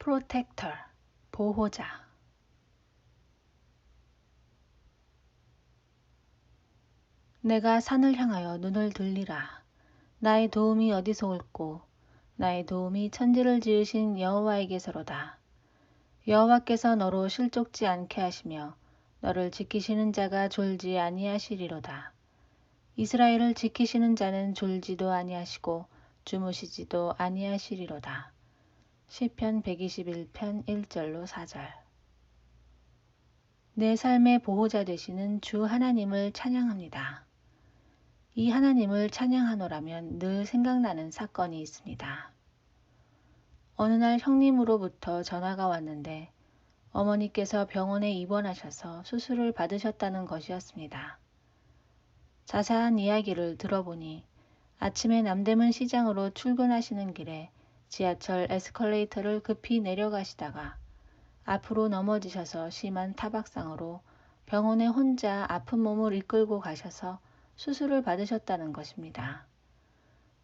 protector, 보호자. 내가 산을 향하여 눈을 들리라. 나의 도움이 어디서 올꼬? 나의 도움이 천지를 지으신 여호와에게서로다. 여호와께서 너로 실족지 않게 하시며 너를 지키시는 자가 졸지 아니하시리로다. 이스라엘을 지키시는 자는 졸지도 아니하시고 주무시지도 아니하시리로다. 시편 121편 1절로 4절. 내 삶의 보호자 되시는 주 하나님을 찬양합니다. 이 하나님을 찬양하노라면 늘 생각나는 사건이 있습니다. 어느 날 형님으로부터 전화가 왔는데 어머니께서 병원에 입원하셔서 수술을 받으셨다는 것이었습니다. 자세한 이야기를 들어보니 아침에 남대문 시장으로 출근하시는 길에 지하철 에스컬레이터를 급히 내려가시다가 앞으로 넘어지셔서 심한 타박상으로 병원에 혼자 아픈 몸을 이끌고 가셔서 수술을 받으셨다는 것입니다.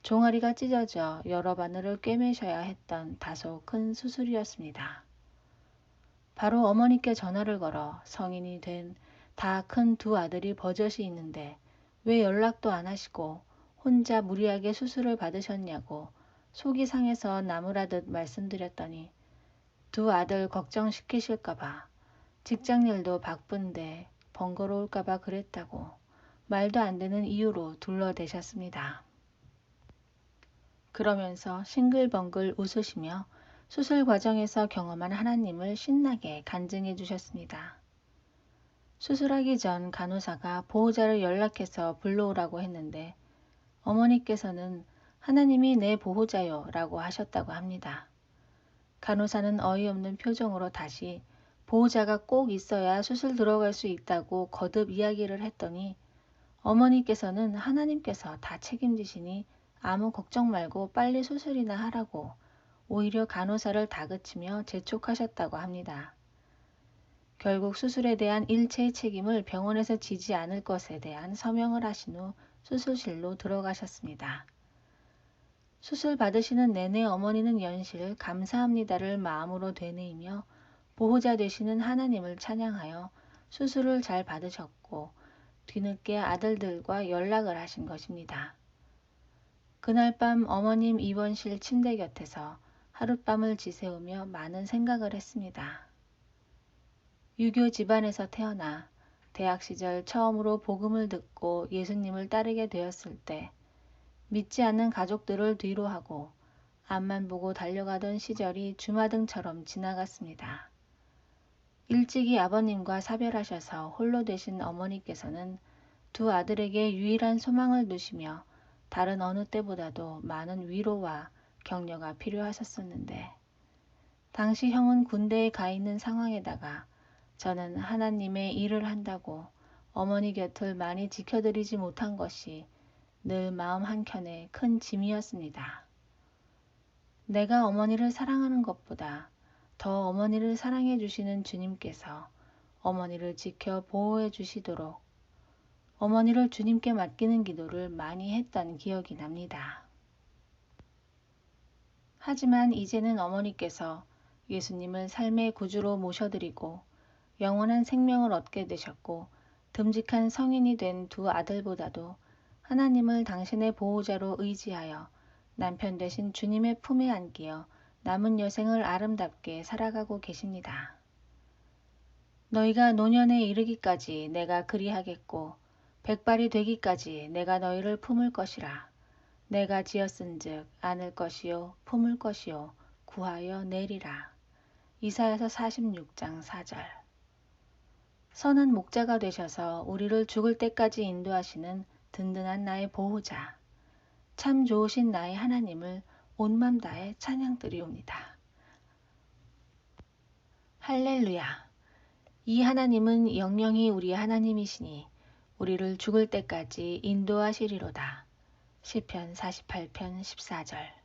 종아리가 찢어져 여러 바늘을 꿰매셔야 했던 다소 큰 수술이었습니다. 바로 어머니께 전화를 걸어 성인이 된 다 큰 두 아들이 버젓이 있는데 왜 연락도 안 하시고 혼자 무리하게 수술을 받으셨냐고 속이 상해서 나무라듯 말씀드렸더니 두 아들 걱정시키실까봐 직장일도 바쁜데 번거로울까봐 그랬다고 말도 안 되는 이유로 둘러대셨습니다. 그러면서 싱글벙글 웃으시며 수술 과정에서 경험한 하나님을 신나게 간증해 주셨습니다. 수술하기 전 간호사가 보호자를 연락해서 불러오라고 했는데 어머니께서는 하나님이 내 보호자요 라고 하셨다고 합니다. 간호사는 어이없는 표정으로 다시 보호자가 꼭 있어야 수술 들어갈 수 있다고 거듭 이야기를 했더니 어머니께서는 하나님께서 다 책임지시니 아무 걱정 말고 빨리 수술이나 하라고 오히려 간호사를 다그치며 재촉하셨다고 합니다. 결국 수술에 대한 일체의 책임을 병원에서 지지 않을 것에 대한 서명을 하신 후 수술실로 들어가셨습니다. 수술 받으시는 내내 어머니는 연실 감사합니다를 마음으로 되뇌이며 보호자 되시는 하나님을 찬양하여 수술을 잘 받으셨고 뒤늦게 아들들과 연락을 하신 것입니다. 그날 밤 어머님 입원실 침대 곁에서 하룻밤을 지새우며 많은 생각을 했습니다. 유교 집안에서 태어나 대학 시절 처음으로 복음을 듣고 예수님을 따르게 되었을 때 믿지 않는 가족들을 뒤로 하고 앞만 보고 달려가던 시절이 주마등처럼 지나갔습니다. 일찍이 아버님과 사별하셔서 홀로 되신 어머니께서는 두 아들에게 유일한 소망을 두시며 다른 어느 때보다도 많은 위로와 격려가 필요하셨었는데 당시 형은 군대에 가 있는 상황에다가 저는 하나님의 일을 한다고 어머니 곁을 많이 지켜드리지 못한 것이 늘 마음 한켠에 큰 짐이었습니다. 내가 어머니를 사랑하는 것보다 더 어머니를 사랑해 주시는 주님께서 어머니를 지켜 보호해 주시도록 어머니를 주님께 맡기는 기도를 많이 했던 기억이 납니다. 하지만 이제는 어머니께서 예수님을 삶의 구주로 모셔드리고 영원한 생명을 얻게 되셨고 듬직한 성인이 된 두 아들보다도 하나님을 당신의 보호자로 의지하여 남편 되신 주님의 품에 안기어 남은 여생을 아름답게 살아가고 계십니다. 너희가 노년에 이르기까지 내가 그리하겠고 백발이 되기까지 내가 너희를 품을 것이라. 내가 지었은즉 안을 것이요 품을 것이요 구하여 내리라. 이사야서 46장 4절. 선한 목자가 되셔서 우리를 죽을 때까지 인도하시는 든든한 나의 보호자, 참 좋으신 나의 하나님을 온 맘 다해 찬양드리옵니다. 할렐루야. 이 하나님은 영영이 우리 하나님이시니 우리를 죽을 때까지 인도하시리로다. 시편 48편 14절.